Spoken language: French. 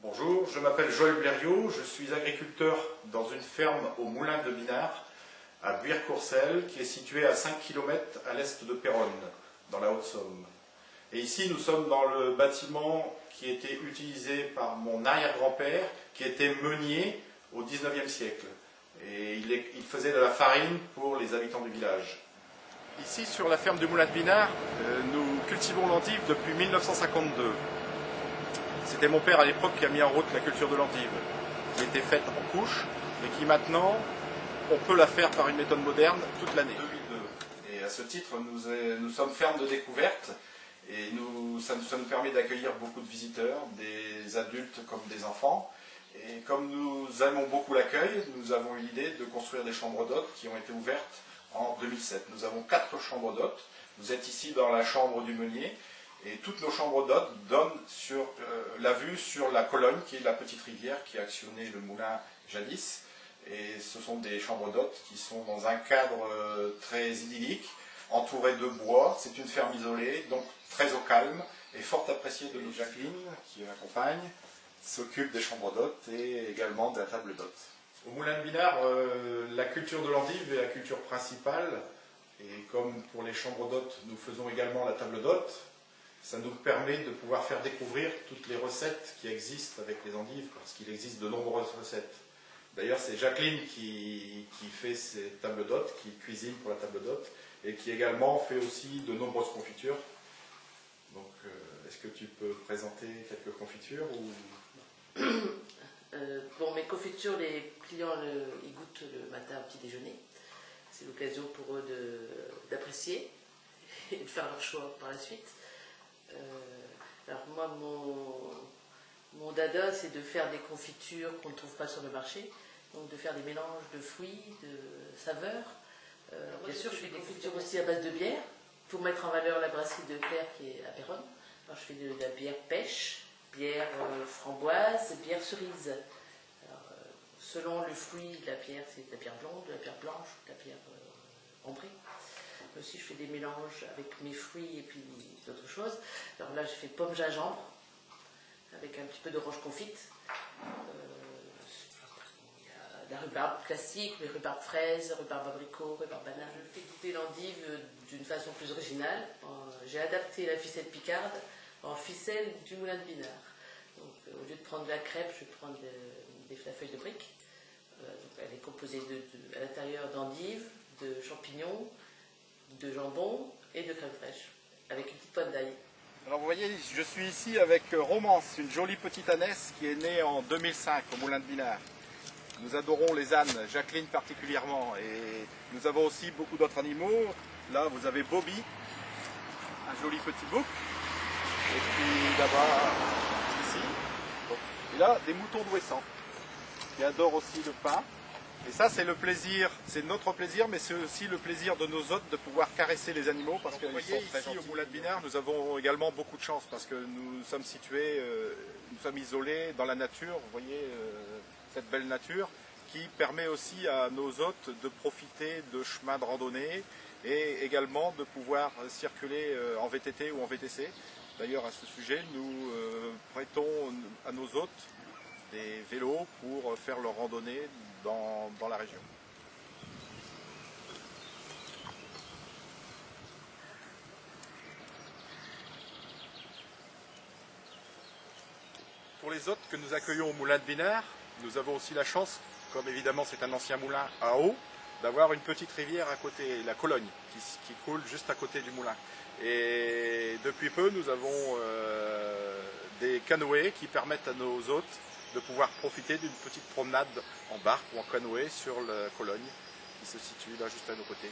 Bonjour, je m'appelle Joël Blériot, je suis agriculteur dans une ferme au Moulin de Binard, à Buire-Courcelles, qui est située à 5 km à l'est de Péronne, dans la Haute-Somme. Et ici, nous sommes dans le bâtiment qui était utilisé par mon arrière-grand-père, qui était meunier au XIXe siècle. Et il faisait de la farine pour les habitants du village. Ici, sur la ferme du Moulin de Binard, nous cultivons l'endive depuis 1952. C'était mon père à l'époque qui a mis en route la culture de l'endive, qui était faite en couches, mais qui maintenant, on peut la faire par une méthode moderne toute l'année. 2002. Et à ce titre, nous sommes ferme de découverte, et ça nous permet d'accueillir beaucoup de visiteurs, des adultes comme des enfants. Et comme nous aimons beaucoup l'accueil, nous avons eu l'idée de construire des chambres d'hôtes qui ont été ouvertes en 2007. Nous avons 4 chambres d'hôtes. Vous êtes ici dans la chambre du meunier. Et toutes nos chambres d'hôtes donnent sur la vue sur la Cologne, qui est la petite rivière qui a actionné le moulin jadis. Et ce sont des chambres d'hôtes qui sont dans un cadre très idyllique, entourées de bois. C'est une ferme isolée, donc très au calme et fort appréciée de nos Jacqueline, qui m'accompagne, s'occupe des chambres d'hôtes et également de la table d'hôtes. Au Moulin de Binard, la culture de l'endive est la culture principale. Et comme pour les chambres d'hôtes, nous faisons également la table d'hôtes. Ça nous permet de pouvoir faire découvrir toutes les recettes qui existent avec les endives, parce qu'il existe de nombreuses recettes. D'ailleurs, c'est Jacqueline qui fait ces tables d'hôtes, qui cuisine pour la table d'hôtes, et qui également fait aussi de nombreuses confitures. Donc, est-ce que tu peux présenter quelques confitures ou... Bon, mes confitures, les clients ils goûtent le matin au petit déjeuner. C'est l'occasion pour eux d'apprécier et de faire leur choix par la suite. Alors moi, mon dada, c'est de faire des confitures qu'on ne trouve pas sur le marché, donc de faire des mélanges de fruits, de saveurs. Bien sûr, je fais des confitures aussi à base de bière, pour mettre en valeur la brasserie de Claire qui est à Péronne. Alors, je fais de la bière pêche, bière framboise, bière cerise. Alors, selon le fruit, la bière, c'est de la bière blonde, de la bière blanche, de la bière ambrée. Aussi, je fais des mélanges avec mes fruits et puis d'autres choses. Alors là, j'ai fait pomme gingembre avec un petit peu d'orange confite. Il y a la rhubarbe classique, les rhubarbes fraises, rhubarbe abricot, rhubarbe banane. Je fais goûter l'endive d'une façon plus originale. J'ai adapté la ficelle picarde en ficelle du Moulin de Binard. Donc, au lieu de prendre de la crêpe, je vais prendre la feuille de brique. Donc, elle est composée à l'intérieur d'endives, de champignons, de jambon et de crème fraîche, avec une petite pointe d'ail. Alors vous voyez, je suis ici avec Romance, une jolie petite ânesse qui est née en 2005 au Moulin de Binard. Nous adorons les ânes, Jacqueline particulièrement, et nous avons aussi beaucoup d'autres animaux. Là vous avez Bobby, un joli petit bouc, et puis là-bas, ici, et là des moutons d'Ouessant, qui adorent aussi le pain. Et ça, c'est le plaisir, c'est notre plaisir, mais c'est aussi le plaisir de nos hôtes de pouvoir caresser les animaux, parce que vous voyez, ici au Moulin de Binard, nous avons également beaucoup de chance, parce que nous sommes situés, nous sommes isolés dans la nature, vous voyez cette belle nature, qui permet aussi à nos hôtes de profiter de chemins de randonnée, et également de pouvoir circuler en VTT ou en VTC. D'ailleurs, à ce sujet, nous prêtons à nos hôtes des vélos pour faire leur randonnée dans la région. Pour les hôtes que nous accueillons au Moulin de Binard, nous avons aussi la chance, comme évidemment c'est un ancien moulin à eau, d'avoir une petite rivière à côté, la Cologne, qui coule juste à côté du moulin. Et depuis peu, nous avons des canoës qui permettent à nos hôtes de pouvoir profiter d'une petite promenade en barque ou en canoë sur la Cologne qui se situe là juste à nos côtés.